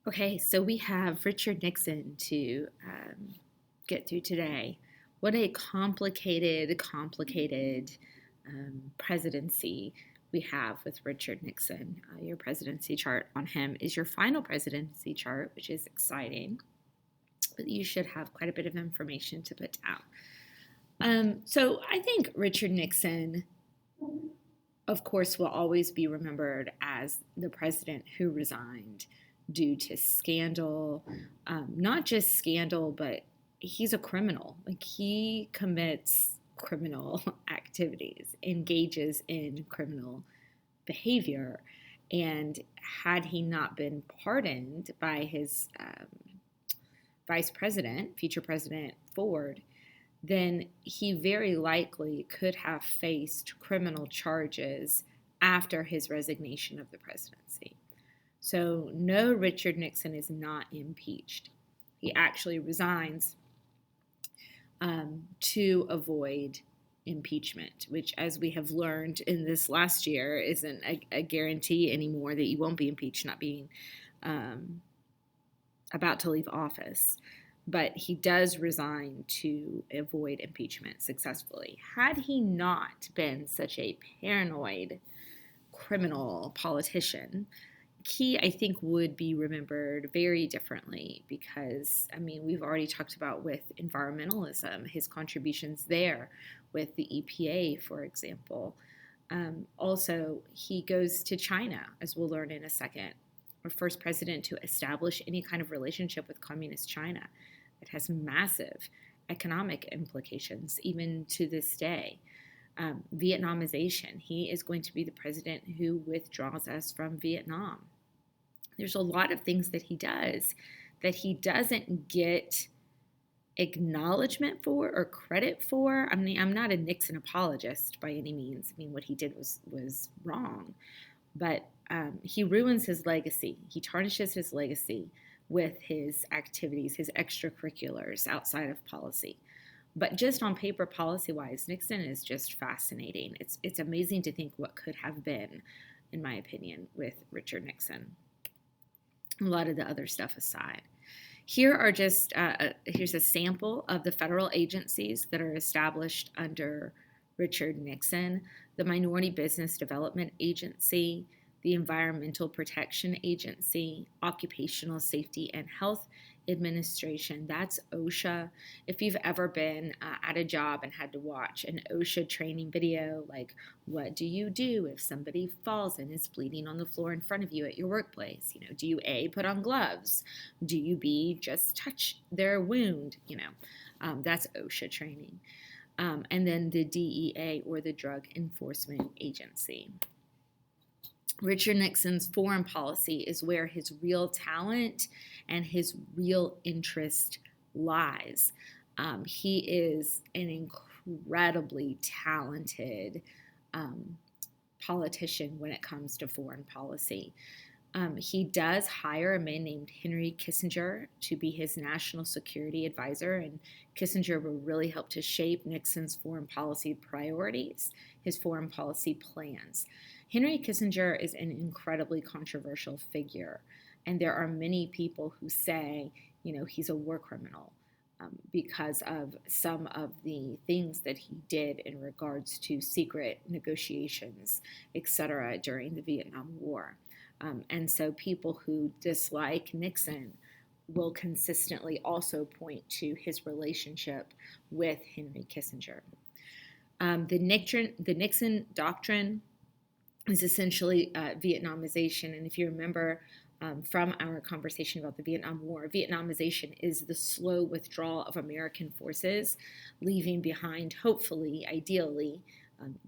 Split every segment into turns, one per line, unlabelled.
Okay, so we have Richard Nixon to get through today. What a complicated presidency we have with Richard Nixon. Your presidency chart on him is your final presidency chart, which is exciting, but you should have quite a bit of information to put down. So I think Richard Nixon, of course, will always be remembered as the president who resigned due to scandal, not just scandal, but he's a criminal. Like he commits criminal activities, engages in criminal behavior. And had he not been pardoned by his vice president, future President Ford, then he very likely could have faced criminal charges after his resignation of the presidency. So, no, Richard Nixon is not impeached. He actually resigns to avoid impeachment, which, as we have learned in this last year, isn't a guarantee anymore that you won't be impeached, not being about to leave office. But he does resign to avoid impeachment successfully. Had he not been such a paranoid criminal politician, he, I think, would be remembered very differently because, I mean, we've already talked about with environmentalism, his contributions there with the EPA, for example. Also, he goes to China, as we'll learn in a second, our first president to establish any kind of relationship with communist China. It has massive economic implications, even to this day. Vietnamization. He is going to be the president who withdraws us from Vietnam. There's a lot of things that he does that he doesn't get acknowledgement for or credit for. I mean, I'm not a Nixon apologist by any means. I mean, what he did was wrong, but he ruins his legacy. He tarnishes his legacy with his activities, his extracurriculars outside of policy. But just on paper, policy-wise, Nixon is just fascinating. It's amazing to think what could have been, in my opinion, with Richard Nixon. A lot of the other stuff aside. Here are just, here's a sample of the federal agencies that are established under Richard Nixon: the Minority Business Development Agency, the Environmental Protection Agency, Occupational Safety and Health Administration. That's OSHA. If you've ever been at a job and had to watch an OSHA training video, like what do you do if somebody falls and is bleeding on the floor in front of you at your workplace? You know, do you A, put on gloves? Do you B, just touch their wound? That's OSHA training. And then the DEA, or the Drug Enforcement Agency. Richard Nixon's foreign policy is where his real talent and his real interest lies. He is an incredibly talented politician when it comes to foreign policy. He does hire a man named Henry Kissinger to be his national security advisor, and Kissinger will really help to shape Nixon's foreign policy priorities, his foreign policy plans. Henry Kissinger is an incredibly controversial figure, and there are many people who say, he's a war criminal because of some of the things that he did in regards to secret negotiations, etc., during the Vietnam War. And so people who dislike Nixon will consistently also point to his relationship with Henry Kissinger. The Nixon Doctrine is essentially Vietnamization. And if you remember from our conversation about the Vietnam War, Vietnamization is the slow withdrawal of American forces, leaving behind, hopefully, ideally,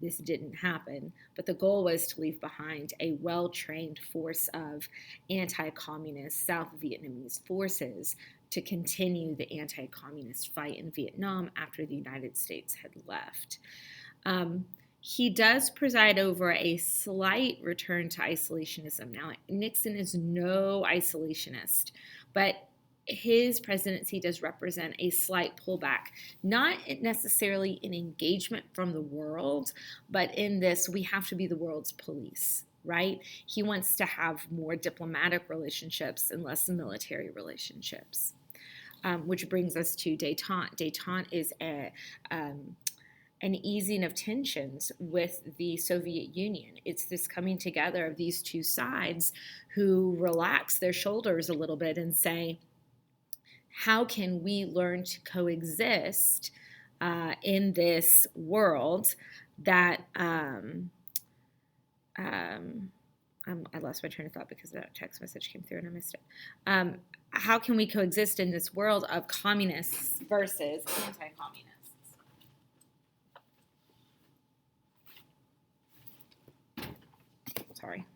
this didn't happen, but the goal was to leave behind a well-trained force of anti-communist South Vietnamese forces to continue the anti-communist fight in Vietnam after the United States had left. He does preside over a slight return to isolationism. Now, Nixon is no isolationist, but his presidency does represent a slight pullback, not necessarily an engagement from the world, but in this, we have to be the world's police. right? He wants to have more diplomatic relationships and less military relationships. Which brings us to détente. Détente is an easing of tensions with the Soviet Union. It's this coming together of these two sides who relax their shoulders a little bit and say, how can we learn to coexist in this world that I lost my train of thought because that text message came through and I missed it. How can we coexist in this world of communists versus anti-communists? Sorry.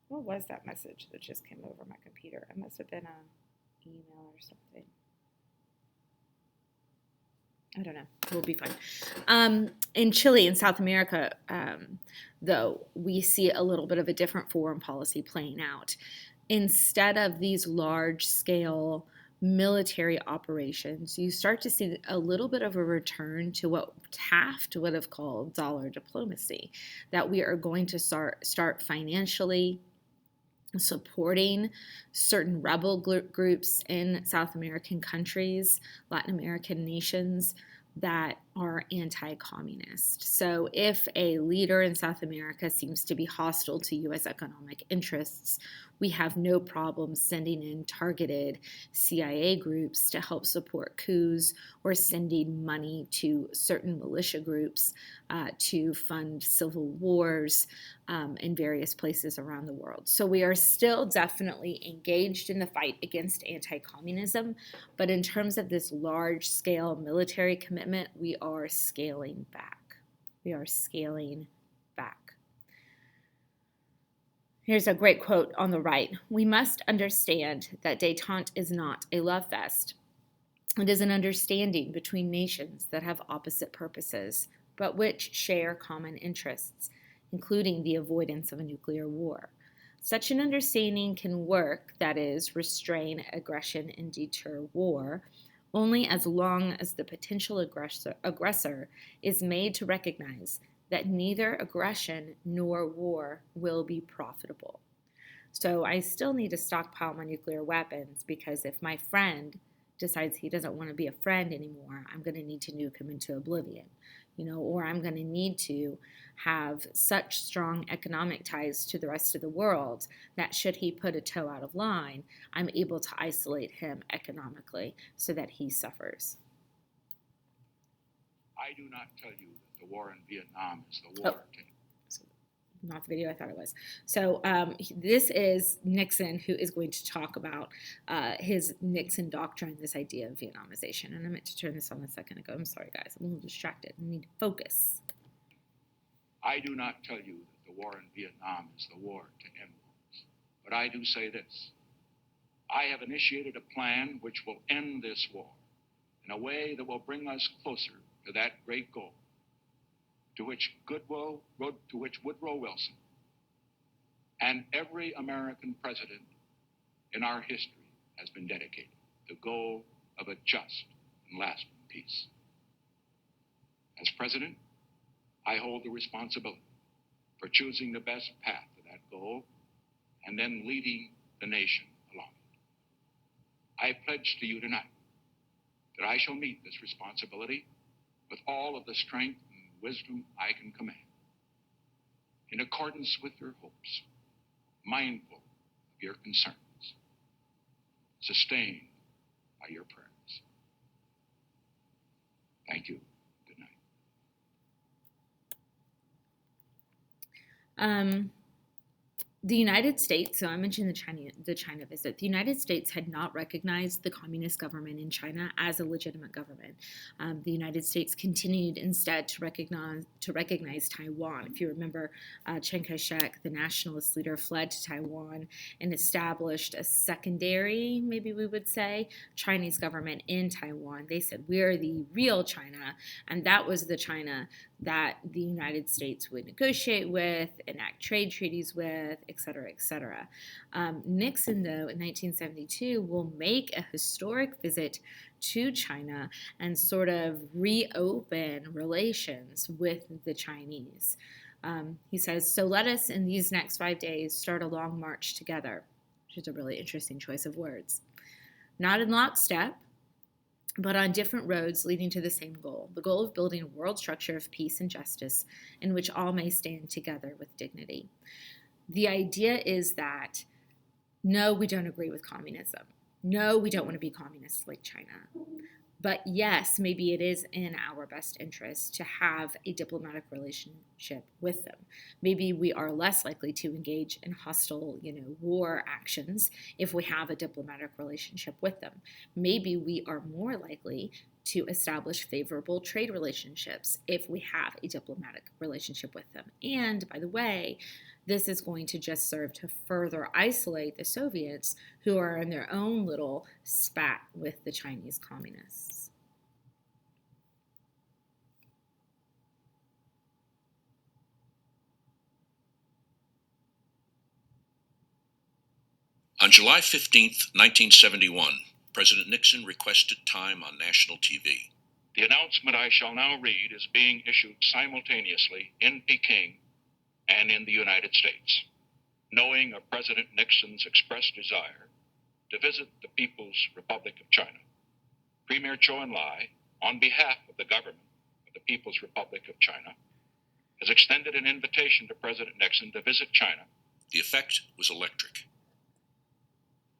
What was that message that just came over my computer? It must have been an email or something. I don't know. We'll be fine. In Chile, in South America, though, we see a little bit of a different foreign policy playing out. Instead of these large-scale military operations, you start to see a little bit of a return to what Taft would have called dollar diplomacy, that we are going to start financially supporting certain rebel groups in South American countries, Latin American nations that are anti-communist. So if a leader in South America seems to be hostile to U.S. economic interests, we have no problem sending in targeted CIA groups to help support coups or sending money to certain militia groups to fund civil wars in various places around the world. So we are still definitely engaged in the fight against anti-communism, but in terms of this large-scale military commitment, we are scaling back. We are scaling back. Here's a great quote on the right. We must understand that détente is not a love fest. It is an understanding between nations that have opposite purposes, but which share common interests, including the avoidance of a nuclear war. Such an understanding can work, that is, restrain aggression and deter war, only as long as the potential aggressor is made to recognize that neither aggression nor war will be profitable. So I still need to stockpile my nuclear weapons, because if my friend decides he doesn't want to be a friend anymore, I'm going to need to nuke him into oblivion, or I'm going to need to have such strong economic ties to the rest of the world that should he put a toe out of line, I'm able to isolate him economically so that he suffers.
I do not tell you that the war in Vietnam is the war.
Not the video I thought it was. So this is Nixon, who is going to talk about his Nixon doctrine, this idea of Vietnamization. And I meant to turn this on a second ago. I'm sorry, guys. I'm a little distracted. I need to focus.
I do not tell you that the war in Vietnam is the war to end wars. But I do say this. I have initiated a plan which will end this war in a way that will bring us closer to that great goal, to which Woodrow Wilson and every American president in our history has been dedicated, the goal of a just and lasting peace. As president, I hold the responsibility for choosing the best path to that goal and then leading the nation along it. I pledge to you tonight that I shall meet this responsibility with all of the strength and wisdom I can command, in accordance with your hopes, mindful of your concerns, sustained by your prayers. Thank you. Good
night. The United States, so I mentioned the China visit, the United States had not recognized the communist government in China as a legitimate government. The United States continued instead to recognize Taiwan. If you remember, Chiang Kai-shek, the nationalist leader, fled to Taiwan and established a secondary, maybe we would say, Chinese government in Taiwan. They said, we're the real China, and that was the China that the United States would negotiate with, enact trade treaties with, et cetera, et cetera. Nixon, though, in 1972, will make a historic visit to China and sort of reopen relations with the Chinese. He says, so let us in these next 5 days start a long march together, which is a really interesting choice of words. Not in lockstep, but on different roads leading to the same goal, the goal of building a world structure of peace and justice in which all may stand together with dignity. The idea is that, no, we don't agree with communism. No, we don't want to be communists like China. But yes, maybe it is in our best interest to have a diplomatic relationship with them. Maybe we are less likely to engage in hostile, war actions if we have a diplomatic relationship with them. Maybe we are more likely to establish favorable trade relationships if we have a diplomatic relationship with them. And by the way, this is going to just serve to further isolate the Soviets, who are in their own little spat with the Chinese communists.
On July 15, 1971, President Nixon requested time on national TV.
The announcement I shall now read is being issued simultaneously in Peking and in the United States. Knowing of President Nixon's expressed desire to visit the People's Republic of China, Premier Zhou Enlai, on behalf of the government of the People's Republic of China, has extended an invitation to President Nixon to visit China.
The effect was electric.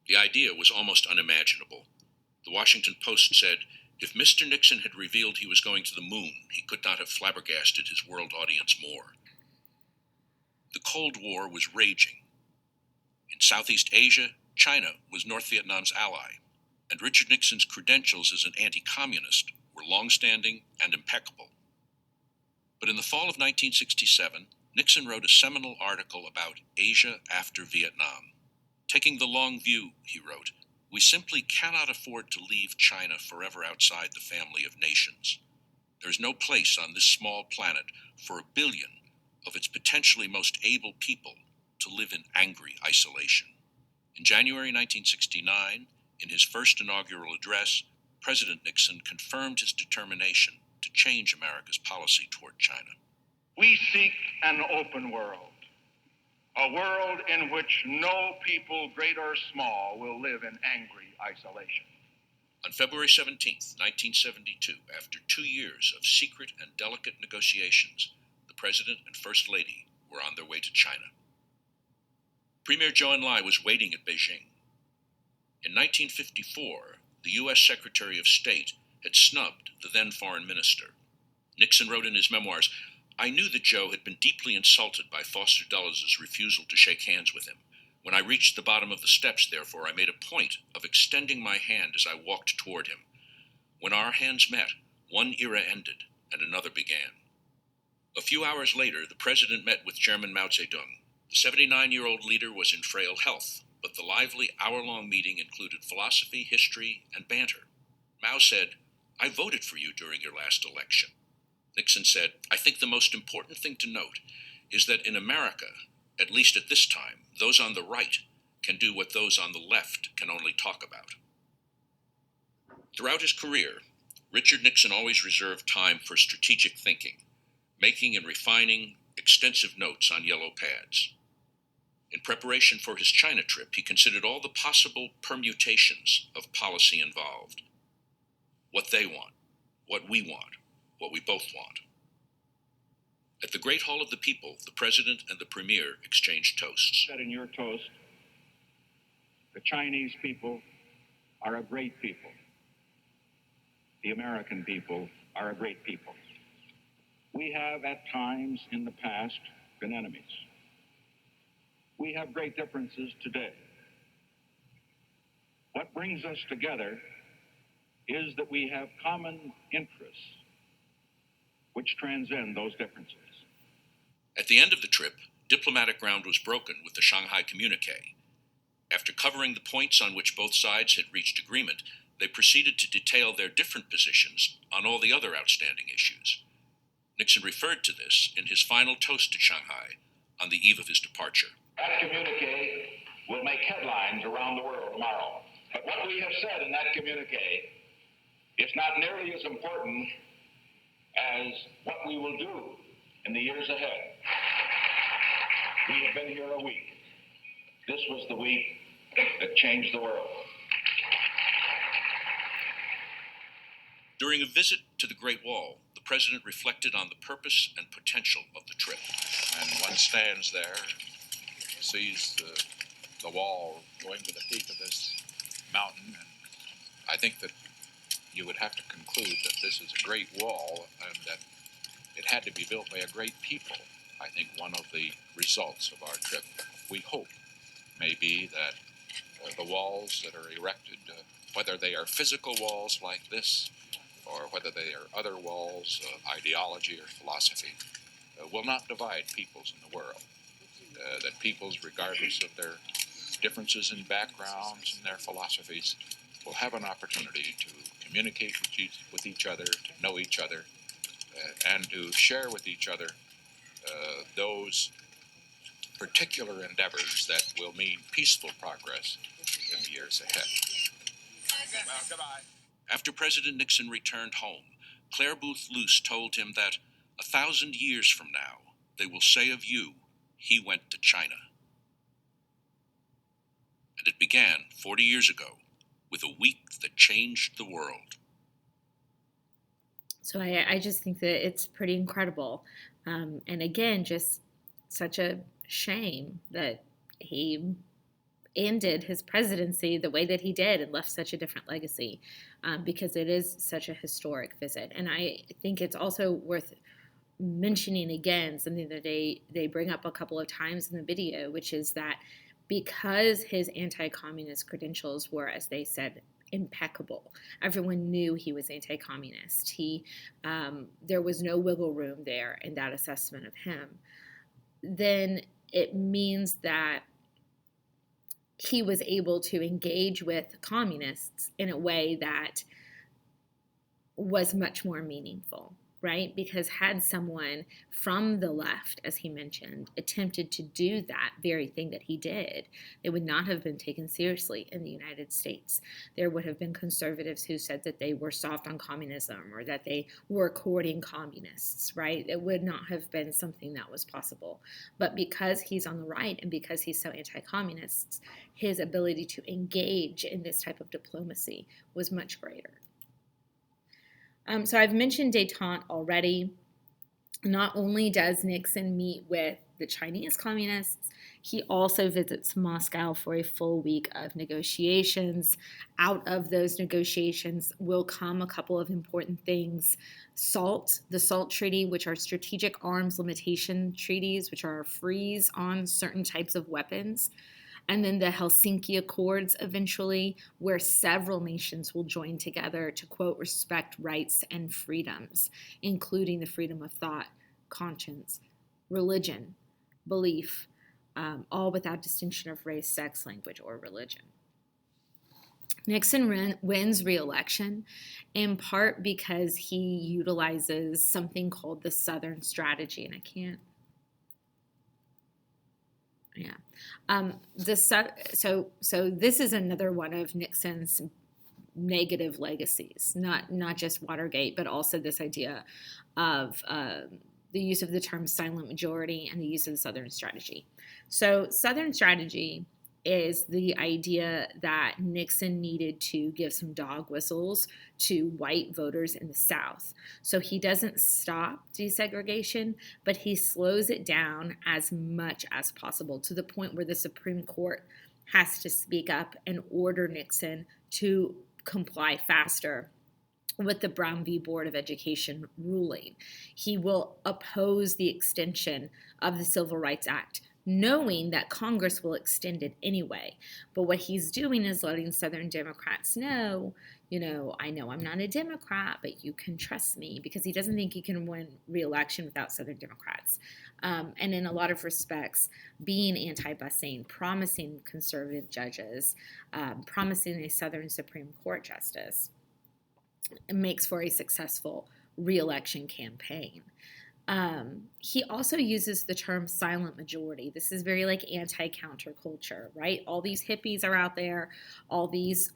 The idea was almost unimaginable. The Washington Post said, if Mr. Nixon had revealed he was going to the moon, he could not have flabbergasted his world audience more. The Cold War was raging. In Southeast Asia, China was North Vietnam's ally, and Richard Nixon's credentials as an anti-communist were long-standing and impeccable. But in the fall of 1967, Nixon wrote a seminal article about Asia after Vietnam. Taking the long view, he wrote, we simply cannot afford to leave China forever outside the family of nations. There is no place on this small planet for 1 billion of its potentially most able people to live in angry isolation. In January 1969, in his first inaugural address, President Nixon confirmed his determination to change America's policy toward China.
We seek an open world, a world in which no people, great or small, will live in angry isolation.
On February 17, 1972, after 2 years of secret and delicate negotiations, the President and First Lady were on their way to China. Premier Zhou Enlai was waiting at Beijing. In 1954, the U.S. Secretary of State had snubbed the then foreign minister. Nixon wrote in his memoirs, I knew that Joe had been deeply insulted by Foster Dulles' refusal to shake hands with him. When I reached the bottom of the steps, therefore, I made a point of extending my hand as I walked toward him. When our hands met, one era ended and another began. A few hours later, the president met with Chairman Mao Zedong. The 79-year-old leader was in frail health, but the lively hour-long meeting included philosophy, history, and banter. Mao said, I voted for you during your last election. Nixon said, I think the most important thing to note is that in America, at least at this time, those on the right can do what those on the left can only talk about. Throughout his career, Richard Nixon always reserved time for strategic thinking, making and refining extensive notes on yellow pads. In preparation for his China trip, he considered all the possible permutations of policy involved. What they want, what we want, what we both want. At the Great Hall of the People, the President and the Premier exchanged toasts.
Said in your toast, the Chinese people are a great people. The American people are a great people. We have at times in the past been enemies. We have great differences today. What brings us together is that we have common interests which transcend those differences.
At the end of the trip, diplomatic ground was broken with the Shanghai Communique. After covering the points on which both sides had reached agreement, they proceeded to detail their different positions on all the other outstanding issues. Nixon referred to this in his final toast to Shanghai on the eve of his departure.
That communique will make headlines around the world tomorrow. But what we have said in that communique is not nearly as important as what we will do in the years ahead. We have been here a week. This was the week that changed the world.
During a visit to the Great Wall, the president reflected on the purpose and potential of the trip.
And one stands there, sees the wall going to the peak of this mountain, and I think that you would have to conclude that this is a great wall and that it had to be built by a great people. I think one of the results of our trip, we hope, may be that the walls that are erected, whether they are physical walls like this, or whether they are other walls of ideology or philosophy, will not divide peoples in the world. That peoples, regardless of their differences in backgrounds and their philosophies, will have an opportunity to communicate with each other, to know each other, and to share with each other those particular endeavors that will mean peaceful progress in the years ahead.
Well, goodbye.
After President Nixon returned home, Clare Boothe Luce told him that 1,000 years from now, they will say of you, he went to China. And it began 40 years ago with a week that changed the world.
So I just think that it's pretty incredible. And again, just such a shame that he ended his presidency the way that he did and left such a different legacy, because it is such a historic visit. And I think it's also worth mentioning again something that they bring up a couple of times in the video, which is that because his anti-communist credentials were, as they said, impeccable, everyone knew he was anti-communist. There was no wiggle room there in that assessment of him. Then it means that he was able to engage with communists in a way that was much more meaningful, right? Because had someone from the left, as he mentioned, attempted to do that very thing that he did, they would not have been taken seriously in the United States. There would have been conservatives who said that they were soft on communism or that they were courting communists, right? It would not have been something that was possible. But because he's on the right and because he's so anti-communist, his ability to engage in this type of diplomacy was much greater. So I've mentioned détente already. Not only does Nixon meet with the Chinese communists, he also visits Moscow for a full week of negotiations. Out of those negotiations will come a couple of important things. The SALT Treaty, which are strategic arms limitation treaties, which are a freeze on certain types of weapons. And then the Helsinki Accords eventually, where several nations will join together to, quote, respect rights and freedoms, including the freedom of thought, conscience, religion, belief, all without distinction of race, sex, language, or religion. Nixon wins re-election in part because he utilizes something called the Southern Strategy, and I can't. Yeah. So this is another one of Nixon's negative legacies, not just Watergate, but also this idea of the use of the term silent majority and the use of the Southern Strategy. So Southern Strategy is the idea that Nixon needed to give some dog whistles to white voters in the South. So he doesn't stop desegregation, but he slows it down as much as possible to the point where the Supreme Court has to speak up and order Nixon to comply faster with the Brown v. Board of Education ruling. He will oppose the extension of the Civil Rights Act, knowing that Congress will extend it anyway. But what he's doing is letting Southern Democrats know, I know I'm not a Democrat, but you can trust me, because he doesn't think he can win re-election without Southern Democrats. And in a lot of respects, being anti-busing, promising conservative judges, promising a Southern Supreme Court justice, it makes for a successful re-election campaign. He also uses the term silent majority. This is very like anti-counterculture, right? All these hippies are out there. All these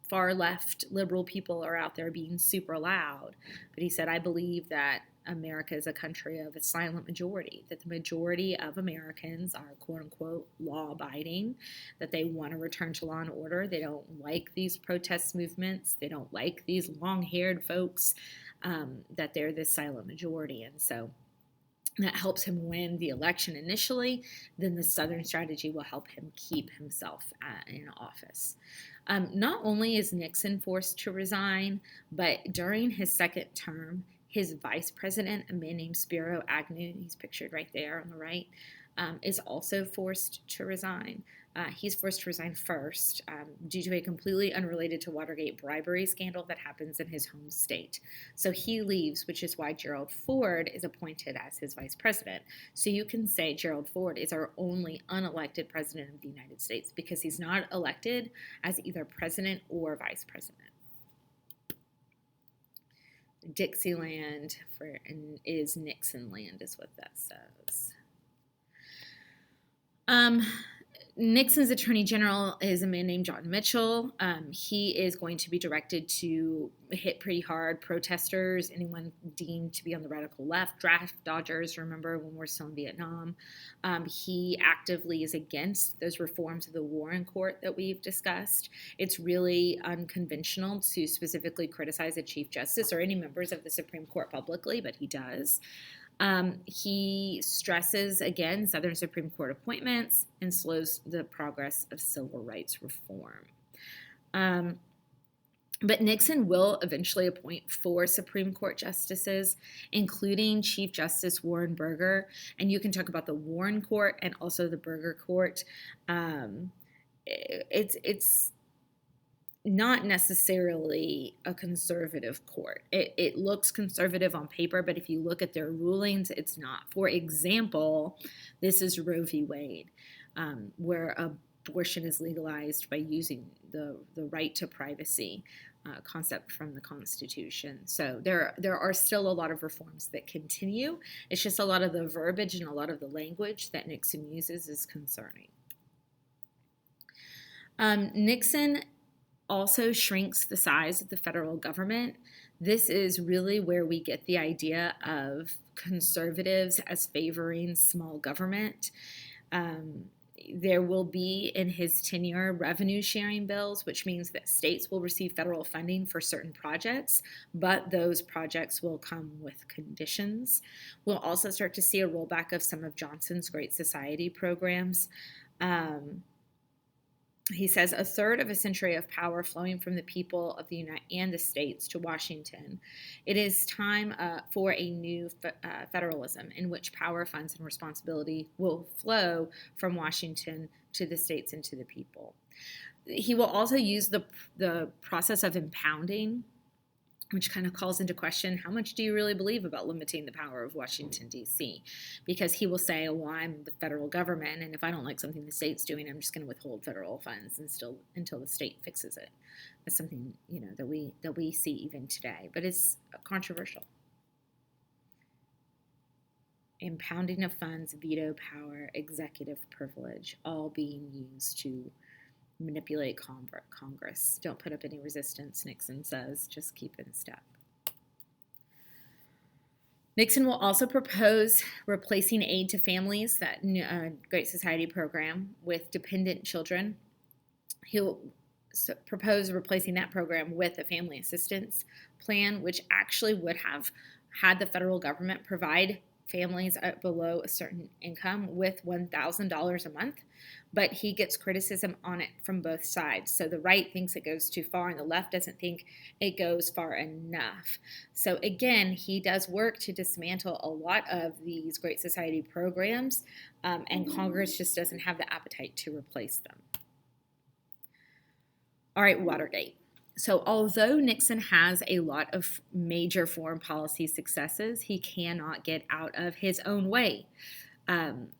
far left liberal people are out there being super loud. But he said, I believe that America is a country of a silent majority, that the majority of Americans are quote unquote law abiding, that they want to return to law and order. They don't like these protest movements. They don't like these long haired folks, that they're this silent majority. And so that helps him win the election initially. Then the Southern strategy will help him keep himself in office. Not only is Nixon forced to resign, but during his second term, his vice president, a man named Spiro Agnew, he's pictured right there on the right, is also forced to resign. He's forced to resign first due to a completely unrelated to Watergate bribery scandal that happens in his home state. So he leaves, which is why Gerald Ford is appointed as his vice president. So you can say Gerald Ford is our only unelected president of the United States because he's not elected as either president or vice president. Dixieland is Nixon land, is what that says. Nixon's attorney general is a man named John Mitchell. He is going to be directed to hit pretty hard protesters, anyone deemed to be on the radical left, draft dodgers, remember when we're still in Vietnam. He actively is against those reforms of the Warren Court that we've discussed. It's really unconventional to specifically criticize a Chief Justice or any members of the Supreme Court publicly, but he does. He stresses, again, Southern Supreme Court appointments and slows the progress of civil rights reform. But Nixon will eventually appoint 4 Supreme Court justices, including Chief Justice Warren Burger. And you can talk about the Warren Court and also the Burger Court. It's not necessarily a conservative court. It looks conservative on paper, but if you look at their rulings, it's not. For example, this is Roe v. Wade, where abortion is legalized by using the right to privacy concept from the Constitution. So there are still a lot of reforms that continue. It's just a lot of the verbiage and a lot of the language that Nixon uses is concerning. Nixon also shrinks the size of the federal government. This is really where we get the idea of conservatives as favoring small government. There will be in his tenure revenue sharing bills, which means that states will receive federal funding for certain projects, but those projects will come with conditions. We'll also start to see a rollback of some of Johnson's Great Society programs. He says, a third of a century of power flowing from the people of the United and the states to Washington. It is time for a new federalism in which power, funds, and responsibility will flow from Washington to the states and to the people. He will also use the process of impounding, which kind of calls into question, how much do you really believe about limiting the power of Washington, D.C.? Because he will say, well, I'm the federal government, and if I don't like something the state's doing, I'm just going to withhold federal funds until the state fixes it. That's something, that we see even today, but it's controversial. Impounding of funds, veto power, executive privilege, all being used to manipulate Congress. Don't put up any resistance, Nixon says. Just keep in step. Nixon will also propose replacing aid to families, that Great Society program, with dependent children. He'll propose replacing that program with a family assistance plan, which actually would have had the federal government provide families below a certain income with $1,000 a month, but he gets criticism on it from both sides. So the right thinks it goes too far and the left doesn't think it goes far enough. So again, he does work to dismantle a lot of these Great Society programs, and Congress just doesn't have the appetite to replace them. All right, Watergate. So although Nixon has a lot of major foreign policy successes, he cannot get out of his own way.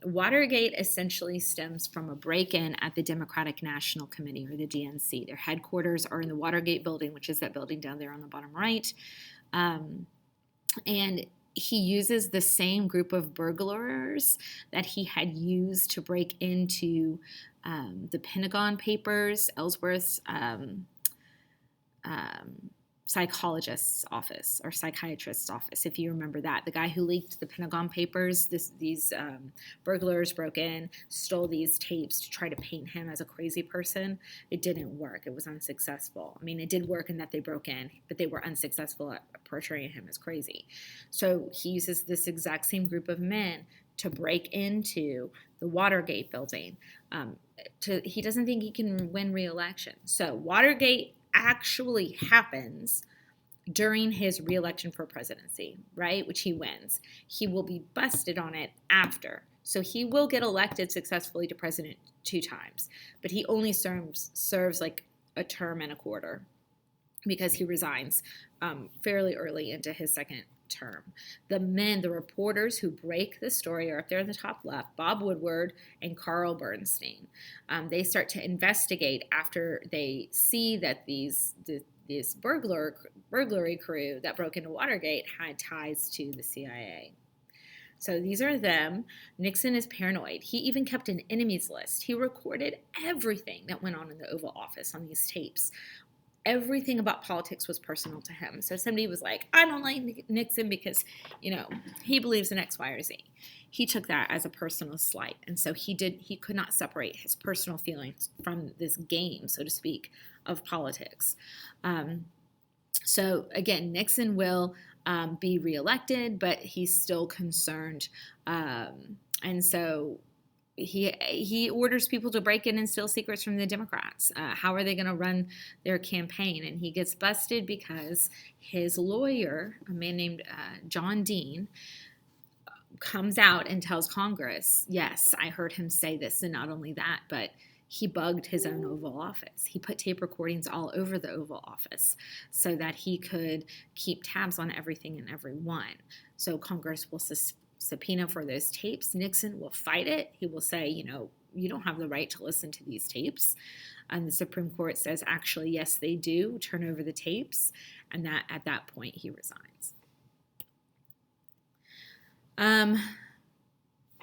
Watergate essentially stems from a break-in at the Democratic National Committee, or the DNC. Their headquarters are in the Watergate building, which is that building down there on the bottom right. And he uses the same group of burglars that he had used to break into the Pentagon Papers, Ellsworth's psychologist's office or psychiatrist's office, if you remember that. The guy who leaked the Pentagon Papers, these burglars broke in, stole these tapes to try to paint him as a crazy person. It didn't work. It was unsuccessful. I mean, it did work in that they broke in, but they were unsuccessful at portraying him as crazy. So he uses this exact same group of men to break into the Watergate building. He doesn't think he can win re-election. So Watergate actually happens during his re-election for presidency, right, which he wins. He will be busted on it after. So he will get elected successfully to president 2 times, but he only serves like a term and a quarter because he resigns fairly early into his second term. The reporters who break the story are up there in the top left, Bob Woodward and Carl Bernstein. They start to investigate after they see that this burglary crew that broke into Watergate had ties to the CIA. So these are them. Nixon is paranoid. He even kept an enemies list. He recorded everything that went on in the Oval Office on these tapes. Everything about politics was personal to him. So somebody was like, I don't like Nixon because, he believes in X, Y, or Z. He took that as a personal slight. And so he could not separate his personal feelings from this game, so to speak, of politics. So again, Nixon will be reelected, but he's still concerned. And so he orders people to break in and steal secrets from the Democrats. How are they going to run their campaign? And he gets busted because his lawyer, a man named John Dean, comes out and tells Congress, yes, I heard him say this. And not only that, but he bugged his own Oval Office. He put tape recordings all over the Oval Office so that he could keep tabs on everything and everyone. So Congress will subpoena for those tapes. Nixon will fight it. He will say, you don't have the right to listen to these tapes. And the Supreme Court says, actually, yes, they do. Turn over the tapes. And that at that point, he resigns. Let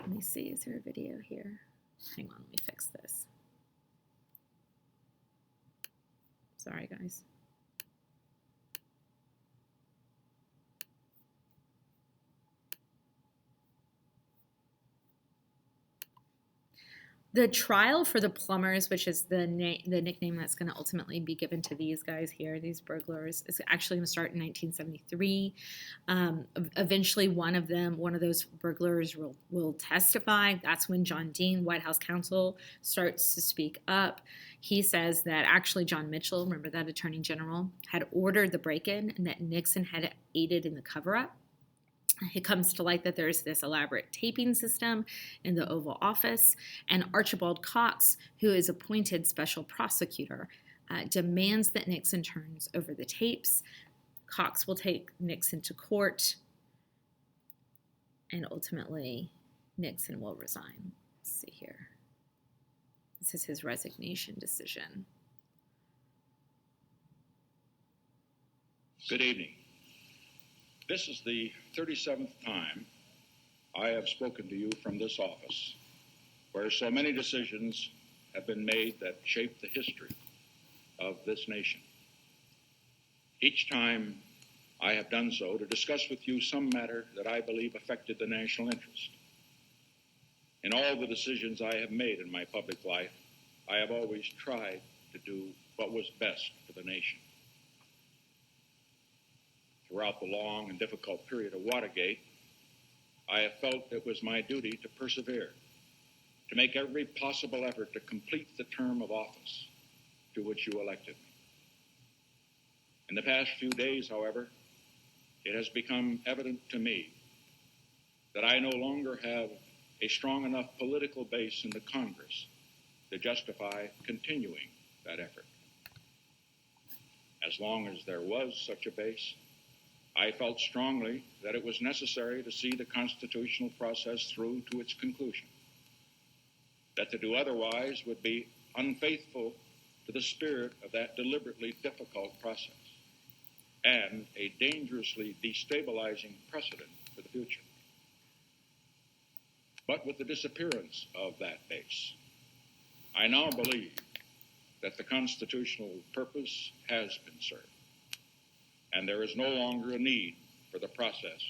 me see. Is there a video here? Hang on. Let me fix this. Sorry, guys. The trial for the plumbers, which is the nickname that's going to ultimately be given to these guys here, these burglars, is actually going to start in 1973. Eventually, one of those burglars will testify. That's when John Dean, White House counsel, starts to speak up. He says that actually John Mitchell, remember that Attorney General, had ordered the break-in and that Nixon had aided in the cover-up. It comes to light that there's this elaborate taping system in the Oval Office, and Archibald Cox, who is appointed special prosecutor, demands that Nixon turns over the tapes. Cox will take Nixon to court, and ultimately Nixon will resign. Let's see here. This is his resignation decision.
Good evening. This is the 37th time I have spoken to you from this office, where so many decisions have been made that shape the history of this nation. Each time I have done so to discuss with you some matter that I believe affected the national interest. In all the decisions I have made in my public life, I have always tried to do what was best for the nation. Throughout the long and difficult period of Watergate, I have felt it was my duty to persevere, to make every possible effort to complete the term of office to which you elected me. In the past few days, however, it has become evident to me that I no longer have a strong enough political base in the Congress to justify continuing that effort. As long as there was such a base, I felt strongly that it was necessary to see the constitutional process through to its conclusion, that to do otherwise would be unfaithful to the spirit of that deliberately difficult process and a dangerously destabilizing precedent for the future. But with the disappearance of that base, I now believe that the constitutional purpose has been served. and there is no longer a need for the process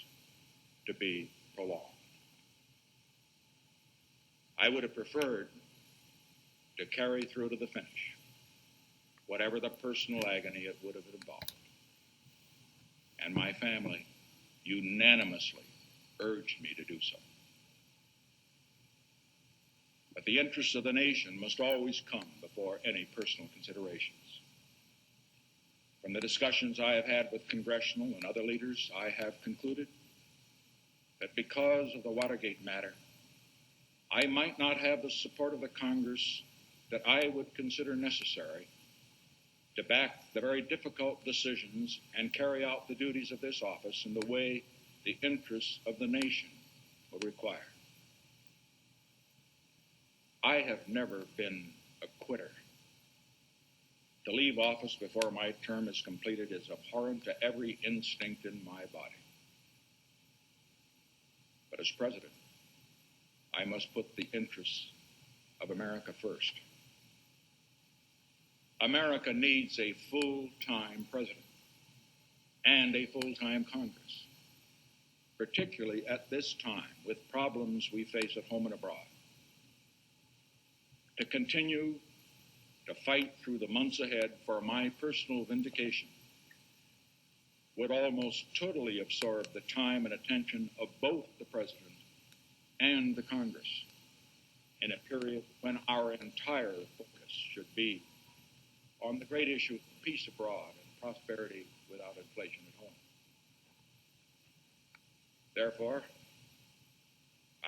to be prolonged. I would have preferred to carry through to the finish, whatever the personal agony it would have involved. And my family unanimously urged me to do so. But the interests of the nation must always come before any personal considerations. From the discussions I have had with congressional and other leaders, I have concluded that because of the Watergate matter, I might not have the support of the Congress that I would consider necessary to back the very difficult decisions and carry out the duties of this office in the way the interests of the nation will require. I have never been a quitter. To leave office before my term is completed is abhorrent to every instinct in my body. But as president, I must put the interests of America first. America needs a full-time president and a full-time Congress, particularly at this time with problems we face at home and abroad. To continue to fight through the months ahead for my personal vindication would almost totally absorb the time and attention of both the President and the Congress in a period when our entire focus should be on the great issue of peace abroad and prosperity without inflation at home. Therefore,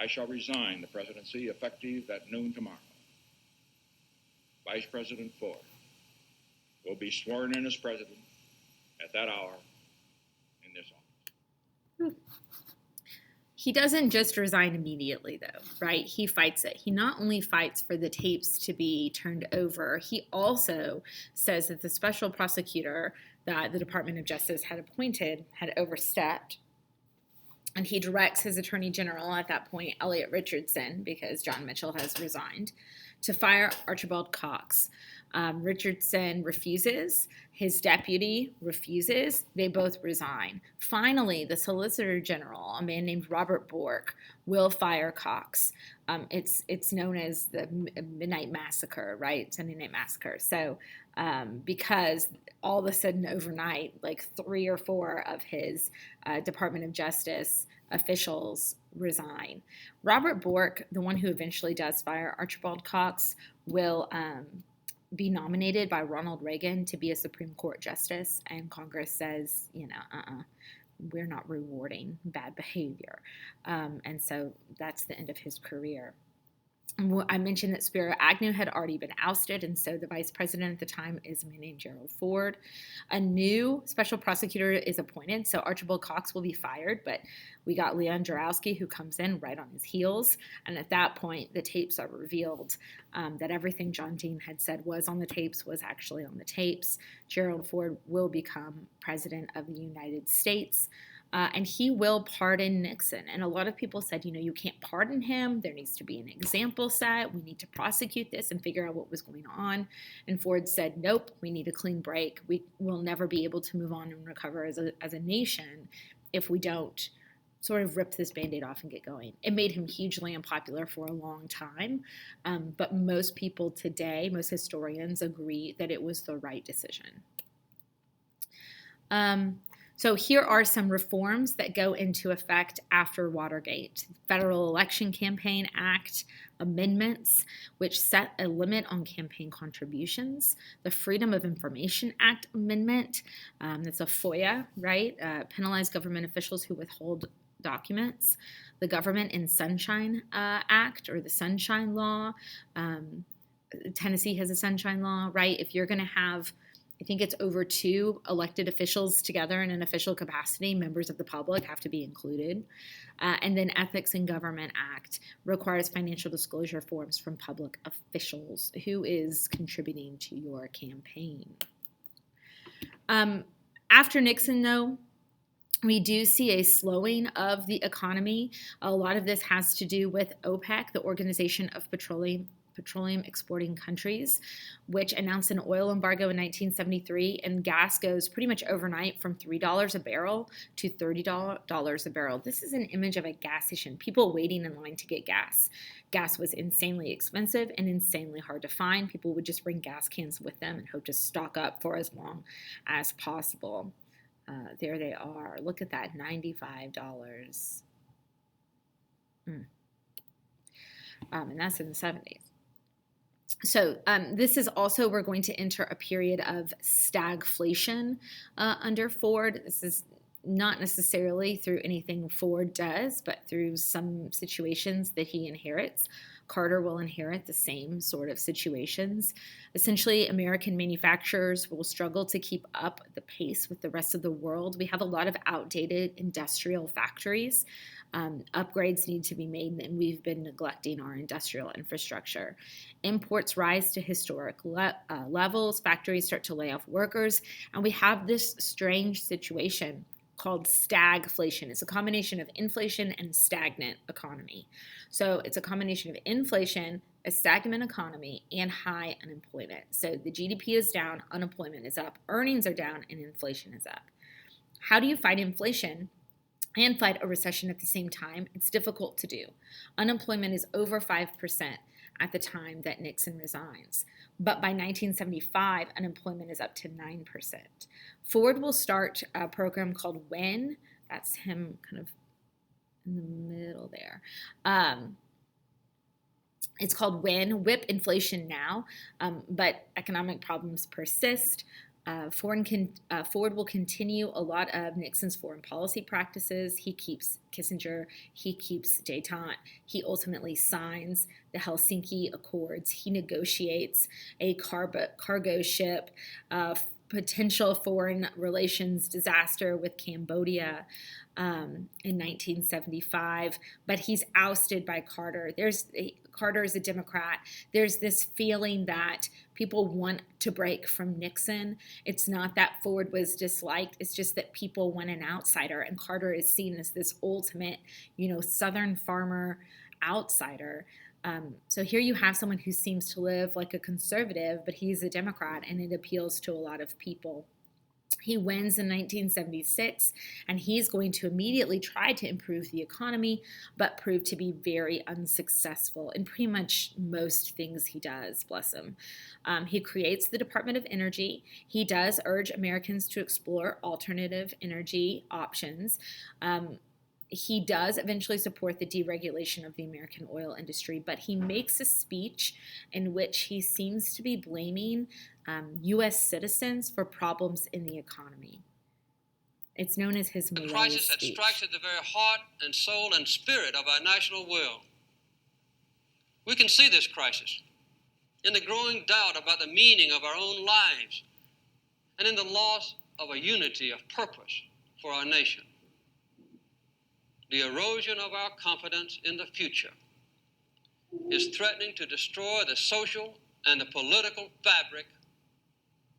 I shall resign the presidency effective at noon tomorrow. Vice President Ford will be sworn in as president at that hour in this office.
He doesn't just resign immediately, though, right? He fights it. He not only fights for the tapes to be turned over, he also says that the special prosecutor that the Department of Justice had appointed had overstepped. And he directs his attorney general at that point, Elliot Richardson, because John Mitchell has resigned, to fire Archibald Cox. Richardson refuses. His deputy refuses. They both resign. Finally, the Solicitor General, a man named Robert Bork, will fire Cox. It's known as the Midnight Massacre, right? Sunday Night Massacre. So because all of a sudden overnight, like 3 or 4 of his Department of Justice officials resign. Robert Bork, the one who eventually does fire Archibald Cox, will be nominated by Ronald Reagan to be a Supreme Court justice, and Congress says, we're not rewarding bad behavior. And so that's the end of his career. I mentioned that Spiro Agnew had already been ousted, and so the vice president at the time is a man named Gerald Ford. A new special prosecutor is appointed, so Archibald Cox will be fired, but we got Leon Jarowski, who comes in right on his heels, and at that point, the tapes are revealed that everything John Dean had said was on the tapes was actually on the tapes. Gerald Ford will become president of the United States. And he will pardon Nixon. And a lot of people said, you can't pardon him. There needs to be an example set. We need to prosecute this and figure out what was going on. And Ford said, nope, we need a clean break. We will never be able to move on and recover as a nation if we don't sort of rip this Band-Aid off and get going. It made him hugely unpopular for a long time. But most people today, most historians agree that it was the right decision. So here are some reforms that go into effect after Watergate. Federal Election Campaign Act amendments, which set a limit on campaign contributions. The Freedom of Information Act amendment, that's a FOIA, right? Penalize government officials who withhold documents. The Government in Sunshine Act, or the Sunshine Law. Tennessee has a Sunshine Law, right? If you're going to have, I think it's over 2 elected officials together in an official capacity, members of the public have to be included. And then Ethics in Government Act requires financial disclosure forms from public officials who is contributing to your campaign. After Nixon, though, we do see a slowing of the economy. A lot of this has to do with OPEC, the Organization of petroleum exporting countries, which announced an oil embargo in 1973, and gas goes pretty much overnight from $3 a barrel to $30 a barrel. This is an image of a gas station, people waiting in line to get gas. Gas was insanely expensive and insanely hard to find. People would just bring gas cans with them and hope to stock up for as long as possible. There they are. Look at that, $95. And that's in the 70s. So this is also, we're going to enter a period of stagflation under Ford. This is not necessarily through anything Ford does, but through some situations that he inherits. Carter will inherit the same sort of situations. Essentially, American manufacturers will struggle to keep up the pace with the rest of the world. We have a lot of outdated industrial factories. Upgrades need to be made, and we've been neglecting our industrial infrastructure. Imports rise to historic levels. Factories start to lay off workers, and we have this strange situation called stagflation. It's a combination of inflation and stagnant economy. So it's a combination of inflation, a stagnant economy, and high unemployment. So the GDP is down, unemployment is up, earnings are down, and inflation is up. How do you fight inflation and fight a recession at the same time? It's difficult to do. Unemployment is over 5% at the time that Nixon resigns. But by 1975, unemployment is up to 9%. Ford will start a program called WIN. That's him kind of in the middle there. It's called WIN, Whip Inflation Now, but economic problems persist. Ford will continue a lot of Nixon's foreign policy practices. He keeps Kissinger, he keeps détente. He ultimately signs the Helsinki Accords. He negotiates a cargo ship, potential foreign relations disaster with Cambodia in 1975, but he's ousted by Carter. Carter is a Democrat. There's this feeling that people want to break from Nixon. It's not that Ford was disliked. It's just that people want an outsider, and Carter is seen as this ultimate, Southern farmer outsider. So here you have someone who seems to live like a conservative, but he's a Democrat, and it appeals to a lot of people. He wins in 1976, and he's going to immediately try to improve the economy, but prove to be very unsuccessful in pretty much most things he does, bless him. He creates the Department of Energy. He does urge Americans to explore alternative energy options. He does eventually support the deregulation of the American oil industry, but he makes a speech in which he seems to be blaming U.S. citizens for problems in the economy. It's known as his Malay
crisis that
speech.
strikes at the very heart and soul and spirit of our national will. We can see this crisis in the growing doubt about the meaning of our own lives and in the loss of a unity of purpose for our nation. The erosion of our confidence in the future is threatening to destroy the social and the political fabric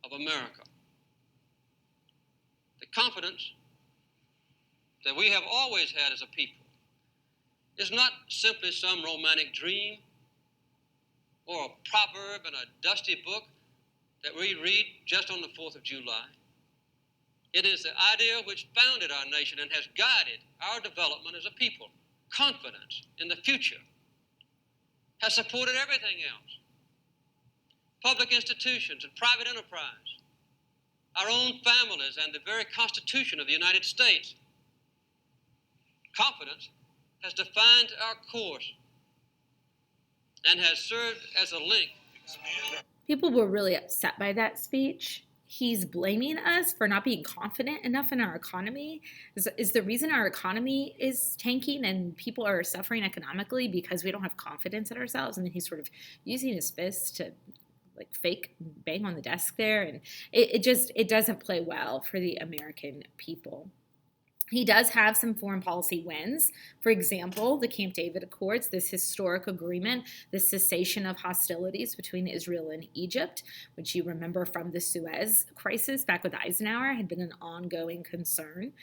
of America. The confidence that we have always had as a people is not simply some romantic dream or a proverb in a dusty book that we read just on the 4th of July. It is the idea which founded our nation and has guided our development as a people. Confidence in the future has supported everything else. Public institutions and private enterprise, our own families, and the very Constitution of the United States. Confidence has defined our course and has served as a link.
People were really upset by that speech. He's blaming us for not being confident enough in our economy. Is the reason our economy is tanking and people are suffering economically because we don't have confidence in ourselves? And then he's sort of using his fist to fake bang on the desk there. And it doesn't play well for the American people. He does have some foreign policy wins. For example, the Camp David Accords, this historic agreement, the cessation of hostilities between Israel and Egypt, which you remember from the Suez crisis back with Eisenhower, had been an ongoing concern.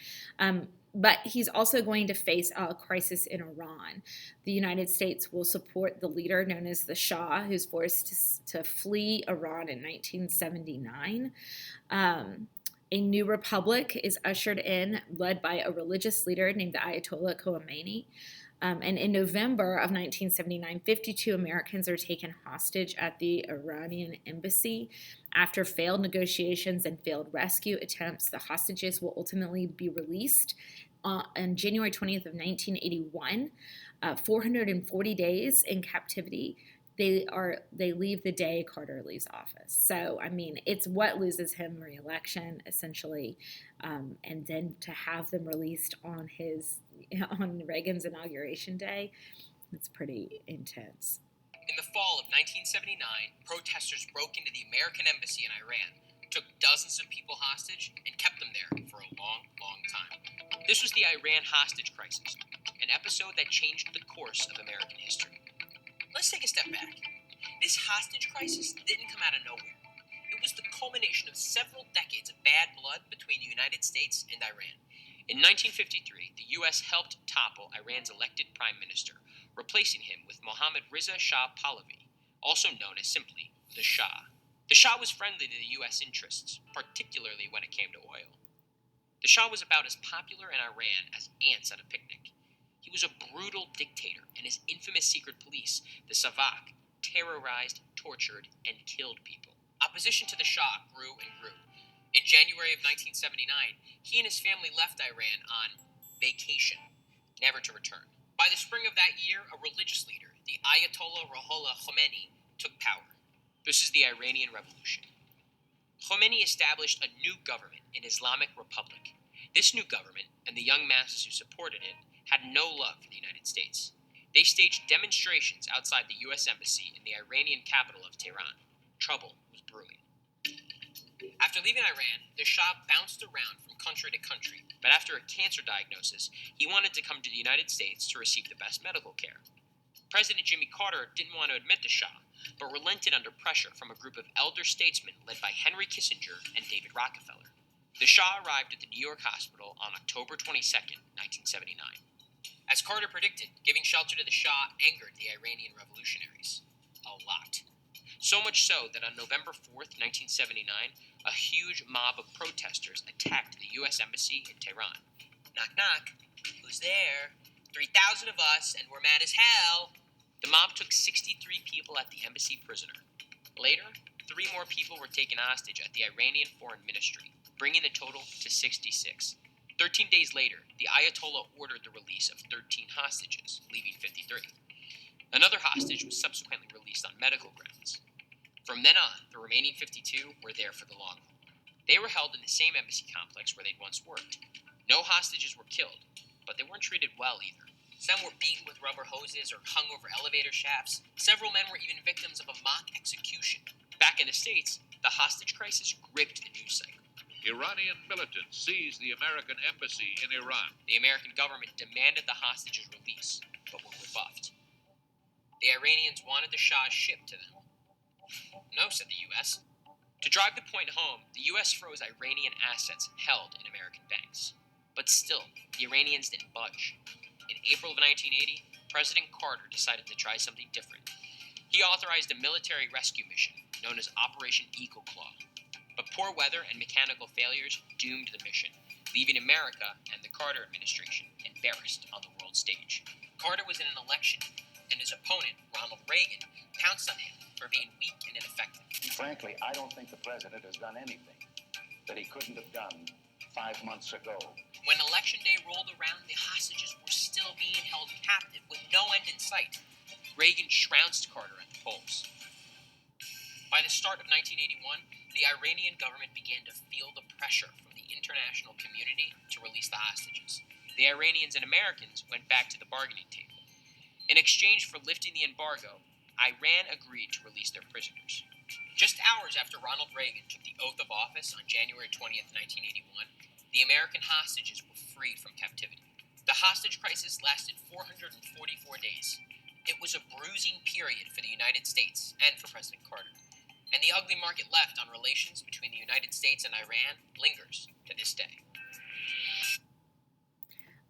But he's also going to face a crisis in Iran. The United States will support the leader known as the Shah, who's forced to flee Iran in 1979. A new republic is ushered in, led by a religious leader named the Ayatollah Khomeini. And in November of 1979, 52 Americans are taken hostage at the Iranian embassy. After failed negotiations and failed rescue attempts, the hostages will ultimately be released on January 20th of 1981. 440 days in captivity. They leave the day Carter leaves office. So, I mean, it's what loses him re-election, essentially, and then to have them released on Reagan's inauguration day, it's pretty intense.
In the fall of 1979, protesters broke into the American embassy in Iran, took dozens of people hostage, and kept them there for a long, long time. This was the Iran hostage crisis, an episode that changed the course of American history. Let's take a step back. This hostage crisis didn't come out of nowhere. It was the culmination of several decades of bad blood between the United States and Iran. In 1953, the U.S. helped topple Iran's elected prime minister, replacing him with Mohammad Reza Shah Pahlavi, also known as simply the Shah. The Shah was friendly to the U.S. interests, particularly when it came to oil. The Shah was about as popular in Iran as ants at a picnic. He was a brutal dictator, and his infamous secret police, the Savak, terrorized, tortured, and killed people. Opposition to the Shah grew and grew. In January of 1979, he and his family left Iran on vacation, never to return. By the spring of that year, a religious leader, the Ayatollah Ruhollah Khomeini, took power. This is the Iranian Revolution. Khomeini established a new government, an Islamic Republic. This new government, and the young masses who supported it, had no love for the United States. They staged demonstrations outside the U.S. Embassy in the Iranian capital of Tehran. Trouble was brewing. After leaving Iran, the Shah bounced around from country to country, but after a cancer diagnosis, he wanted to come to the United States to receive the best medical care. President Jimmy Carter didn't want to admit the Shah, but relented under pressure from a group of elder statesmen led by Henry Kissinger and David Rockefeller. The Shah arrived at the New York hospital on October 22, 1979. As Carter predicted, giving shelter to the Shah angered the Iranian revolutionaries. A lot. So much so that on November 4th, 1979, a huge mob of protesters attacked the U.S. Embassy in Tehran. Knock, knock. Who's there? 3,000 of us, and we're mad as hell. The mob took 63 people at the embassy prisoner. Later, 3 more people were taken hostage at the Iranian Foreign Ministry, bringing the total to 66. 13 days later, the Ayatollah ordered the release of 13 hostages, leaving 53. Another hostage was subsequently released on medical grounds. From then on, the remaining 52 were there for the long haul. They were held in the same embassy complex where they'd once worked. No hostages were killed, but they weren't treated well either. Some were beaten with rubber hoses or hung over elevator shafts. Several men were even victims of a mock execution. Back in the States, the hostage crisis gripped the news cycle.
Iranian militants seized the American embassy in Iran.
The American government demanded the hostages' release, but were rebuffed. The Iranians wanted the Shah shipped to them. No, said the U.S. To drive the point home, the U.S. froze Iranian assets held in American banks. But still, the Iranians didn't budge. In April of 1980, President Carter decided to try something different. He authorized a military rescue mission known as Operation Eagle Claw. But poor weather and mechanical failures doomed the mission, leaving America and the Carter administration embarrassed on the world stage. Carter was in an election, and his opponent, Ronald Reagan, pounced on him for being weak and ineffective.
Frankly, I don't think the president has done anything that he couldn't have done 5 months ago.
When Election Day rolled around, the hostages were still being held captive with no end in sight. Reagan trounced Carter at the polls. By the start of 1981, the Iranian government began to feel the pressure from the international community to release the hostages. The Iranians and Americans went back to the bargaining table. In exchange for lifting the embargo, Iran agreed to release their prisoners. Just hours after Ronald Reagan took the oath of office on January 20th, 1981, the American hostages were freed from captivity. The hostage crisis lasted 444 days. It was a bruising period for the United States and for President Carter. And the ugly mark it left on relations between the United States and Iran lingers to this day.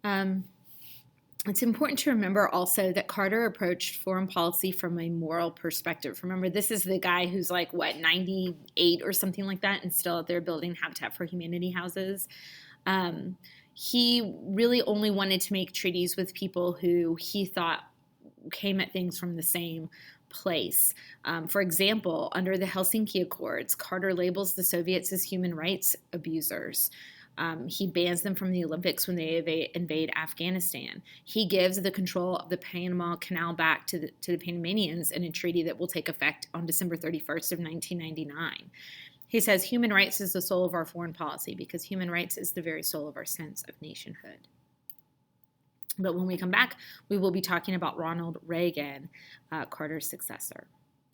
It's important to remember also that Carter approached foreign policy from a moral perspective. Remember, this is the guy who's like, 98 or something like that, and still out there building Habitat for Humanity houses. He really only wanted to make treaties with people who he thought came at things from the same place. For example, under the Helsinki Accords, Carter labels the Soviets as human rights abusers. He bans them from the Olympics when they invade Afghanistan. He gives the control of the Panama Canal back to the Panamanians in a treaty that will take effect on December 31st of 1999. He says human rights is the soul of our foreign policy because human rights is the very soul of our sense of nationhood. But when we come back, we will be talking about Ronald Reagan, Carter's successor.